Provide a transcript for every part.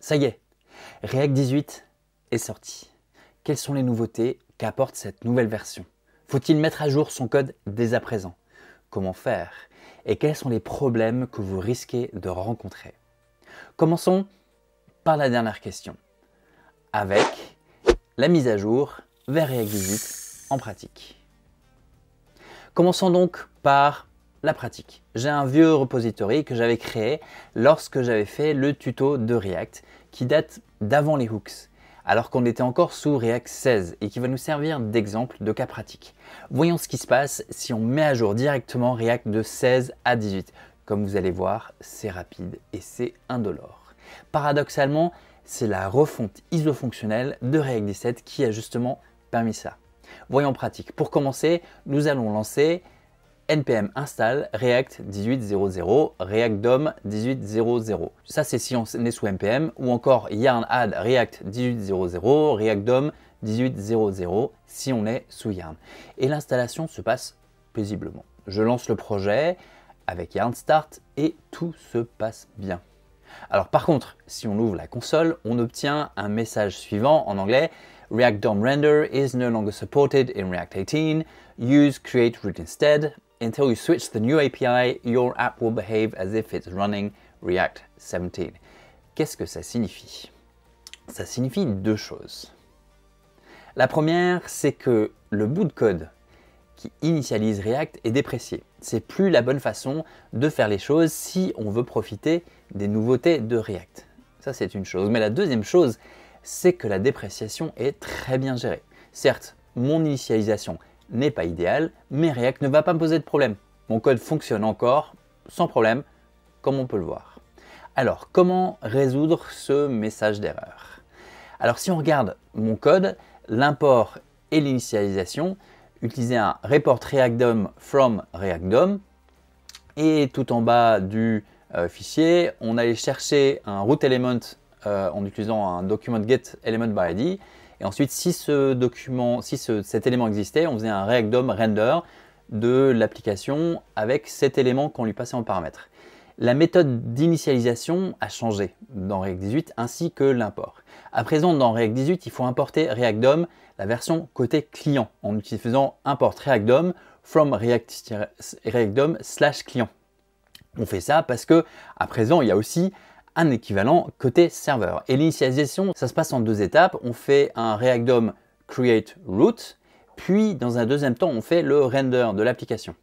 Ça y est, React 18 est sorti. Quelles sont les nouveautés qu'apporte cette nouvelle version? Faut-il mettre à jour son code dès à présent? Comment faire? Et quels sont les problèmes que vous risquez de rencontrer? Commençons par la dernière question, avec la mise à jour vers React 18 en pratique. Commençons donc par la pratique. J'ai un vieux repository que j'avais créé lorsque j'avais fait le tuto de React qui date d'avant les hooks, alors qu'on était encore sous React 16 et qui va nous servir d'exemple de cas pratique. Voyons ce qui se passe si on met à jour directement React de 16 à 18. Comme vous allez voir, c'est rapide et c'est indolore. Paradoxalement, c'est la refonte iso-fonctionnelle de React 17 qui a justement permis ça. Voyons en pratique. Pour commencer, nous allons lancer npm install react 18.0.0 react dom 18.0.0. Ça, c'est si on est sous npm, ou encore yarn add react 18.0.0 react dom 18.0.0 si on est sous yarn. Et l'installation se passe paisiblement. Je lance le projet avec yarn start et tout se passe bien. Alors par contre, si on ouvre la console, on obtient un message suivant en anglais: React DOM render is no longer supported in React 18. Use create root instead. Until you switch the new API, your app will behave as if it's running React 17. Qu'est-ce que ça signifie? Ça signifie deux choses. La première, c'est que le bout de code qui initialise React est déprécié. C'est plus la bonne façon de faire les choses si on veut profiter des nouveautés de React. Ça, c'est une chose. Mais la deuxième chose, c'est que la dépréciation est très bien gérée. Certes, mon initialisation n'est pas idéale, mais React ne va pas me poser de problème. Mon code fonctionne encore sans problème, comme on peut le voir. Alors, comment résoudre ce message d'erreur? Alors, si on regarde mon code, l'import et l'initialisation, utiliser un report React DOM from React DOM, et tout en bas du fichier, on allait chercher un root element en utilisant un document get element by ID. Et ensuite, si cet élément existait, on faisait un React DOM render de l'application avec cet élément qu'on lui passait en paramètre. La méthode d'initialisation a changé dans React 18 ainsi que l'import. À présent, dans React 18, il faut importer React DOM, la version côté client, en utilisant import React DOM from React DOM / client. On fait ça parce que à présent, il y a aussi un équivalent côté serveur. Et l'initialisation, ça se passe en deux étapes. On fait un React DOM create root, puis dans un deuxième temps, on fait le render de l'application.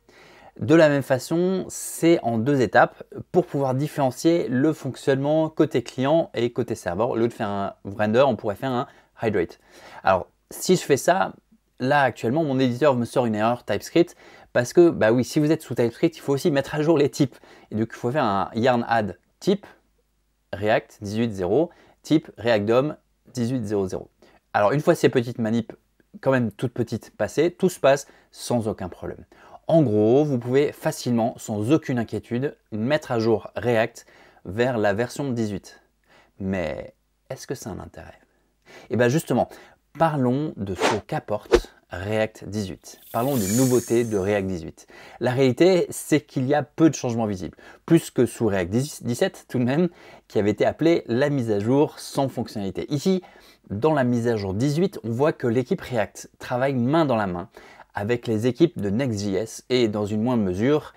De la même façon, c'est en deux étapes pour pouvoir différencier le fonctionnement côté client et côté serveur. Au lieu de faire un render, on pourrait faire un hydrate. Alors, si je fais ça, là actuellement, mon éditeur me sort une erreur TypeScript parce que, bah oui, si vous êtes sous TypeScript, il faut aussi mettre à jour les types. Et donc, il faut faire un yarn add type React 18.0, type React DOM 18.0.0. Alors une fois ces petites manips, quand même toutes petites, passées, tout se passe sans aucun problème. En gros, vous pouvez facilement, sans aucune inquiétude, mettre à jour React vers la version 18. Mais est-ce que ça a un intérêt? Et bien justement, parlons de ce qu'apporte React 18. Parlons des nouveautés de React 18. La réalité, c'est qu'il y a peu de changements visibles. Plus que sous React 17 tout de même, qui avait été appelé la mise à jour sans fonctionnalité. Ici, dans la mise à jour 18, on voit que l'équipe React travaille main dans la main avec les équipes de Next.js et dans une moindre mesure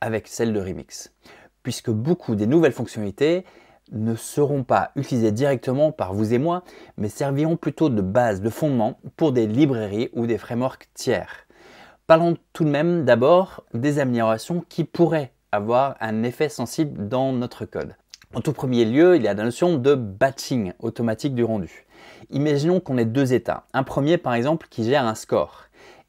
avec celle de Remix. Puisque beaucoup des nouvelles fonctionnalités ne seront pas utilisés directement par vous et moi, mais serviront plutôt de base, de fondement pour des librairies ou des frameworks tiers. Parlons tout de même d'abord des améliorations qui pourraient avoir un effet sensible dans notre code. En tout premier lieu, il y a la notion de batching automatique du rendu. Imaginons qu'on ait deux états. Un premier, par exemple, qui gère un score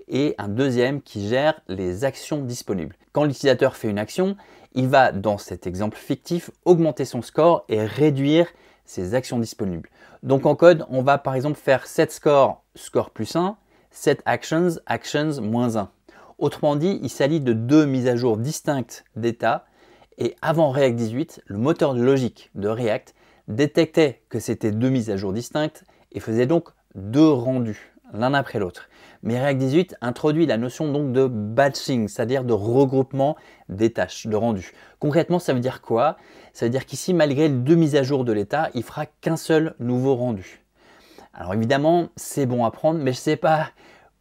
et un deuxième qui gère les actions disponibles. Quand l'utilisateur fait une action, il va, dans cet exemple fictif, augmenter son score et réduire ses actions disponibles. Donc en code, on va par exemple faire set score, score plus 1, set actions, actions moins 1. Autrement dit, il s'agit de deux mises à jour distinctes d'état. Et avant React 18, le moteur de logique de React détectait que c'était deux mises à jour distinctes et faisait donc deux rendus, l'un après l'autre. Mais React 18 introduit la notion donc de batching, c'est-à-dire de regroupement des tâches, de rendu. Concrètement, ça veut dire quoi? Ça veut dire qu'ici, malgré les 2 mises à jour de l'état, il fera qu'un seul nouveau rendu. Alors évidemment, c'est bon à prendre, mais je ne sais pas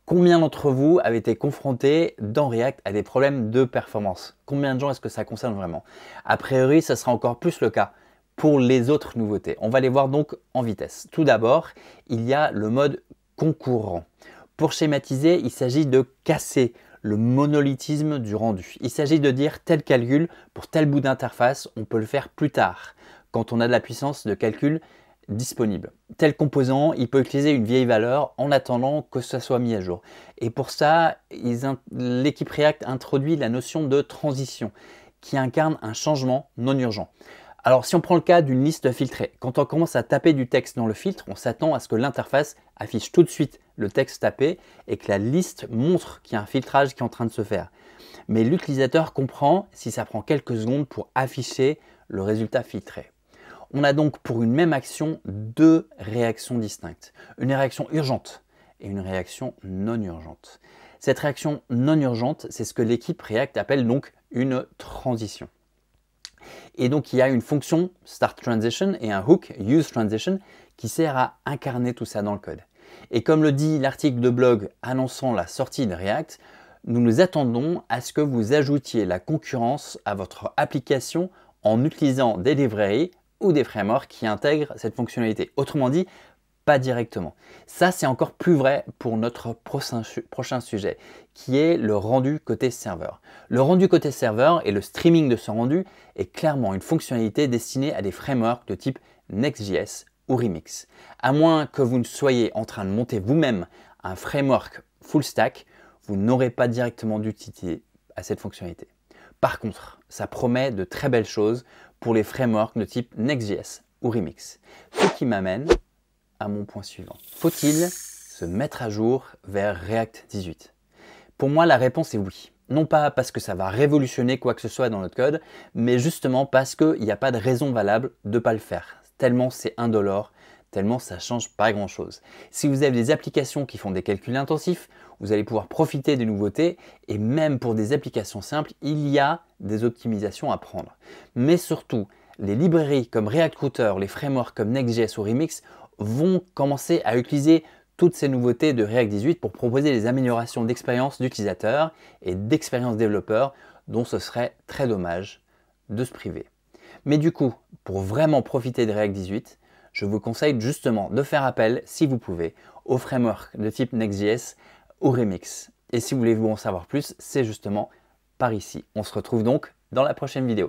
combien d'entre vous avez été confrontés dans React à des problèmes de performance. Combien de gens est-ce que ça concerne vraiment? A priori, ça sera encore plus le cas pour les autres nouveautés. On va les voir donc en vitesse. Tout d'abord, il y a le mode concurrent. Pour schématiser, il s'agit de casser le monolithisme du rendu. Il s'agit de dire tel calcul pour tel bout d'interface, on peut le faire plus tard, quand on a de la puissance de calcul disponible. Tel composant, il peut utiliser une vieille valeur en attendant que ça soit mis à jour. Et pour ça, l'équipe React introduit la notion de transition qui incarne un changement non urgent. Alors si on prend le cas d'une liste filtrée, quand on commence à taper du texte dans le filtre, on s'attend à ce que l'interface affiche tout de suite le texte tapé et que la liste montre qu'il y a un filtrage qui est en train de se faire. Mais l'utilisateur comprend si ça prend quelques secondes pour afficher le résultat filtré. On a donc pour une même action 2 réactions distinctes. Une réaction urgente et une réaction non urgente. Cette réaction non urgente, c'est ce que l'équipe React appelle donc une transition. Et donc il y a une fonction start transition et un hook use transition qui sert à incarner tout ça dans le code. Et comme le dit l'article de blog annonçant la sortie de React, nous nous attendons à ce que vous ajoutiez la concurrence à votre application en utilisant des librairies ou des frameworks qui intègrent cette fonctionnalité. Autrement dit, pas directement. Ça, c'est encore plus vrai pour notre prochain sujet, qui est le rendu côté serveur. Le rendu côté serveur et le streaming de ce rendu est clairement une fonctionnalité destinée à des frameworks de type Next.js ou Remix. À moins que vous ne soyez en train de monter vous-même un framework full stack, vous n'aurez pas directement d'utilité à cette fonctionnalité. Par contre, ça promet de très belles choses pour les frameworks de type Next.js ou Remix. Ce qui m'amène à mon point suivant. Faut-il se mettre à jour vers React 18? Pour moi, la réponse est oui. Non pas parce que ça va révolutionner quoi que ce soit dans notre code, mais justement parce qu'il n'y a pas de raison valable de ne pas le faire. Tellement c'est indolore, tellement ça ne change pas grand-chose. Si vous avez des applications qui font des calculs intensifs, vous allez pouvoir profiter des nouveautés et même pour des applications simples, il y a des optimisations à prendre. Mais surtout, les librairies comme React Router, les frameworks comme Next.js ou Remix vont commencer à utiliser toutes ces nouveautés de React 18 pour proposer des améliorations d'expérience d'utilisateur et d'expérience développeur dont ce serait très dommage de se priver. Mais du coup, pour vraiment profiter de React 18, je vous conseille justement de faire appel, si vous pouvez, aux frameworks de type Next.js ou Remix. Et si vous voulez en savoir plus, c'est justement par ici. On se retrouve donc dans la prochaine vidéo.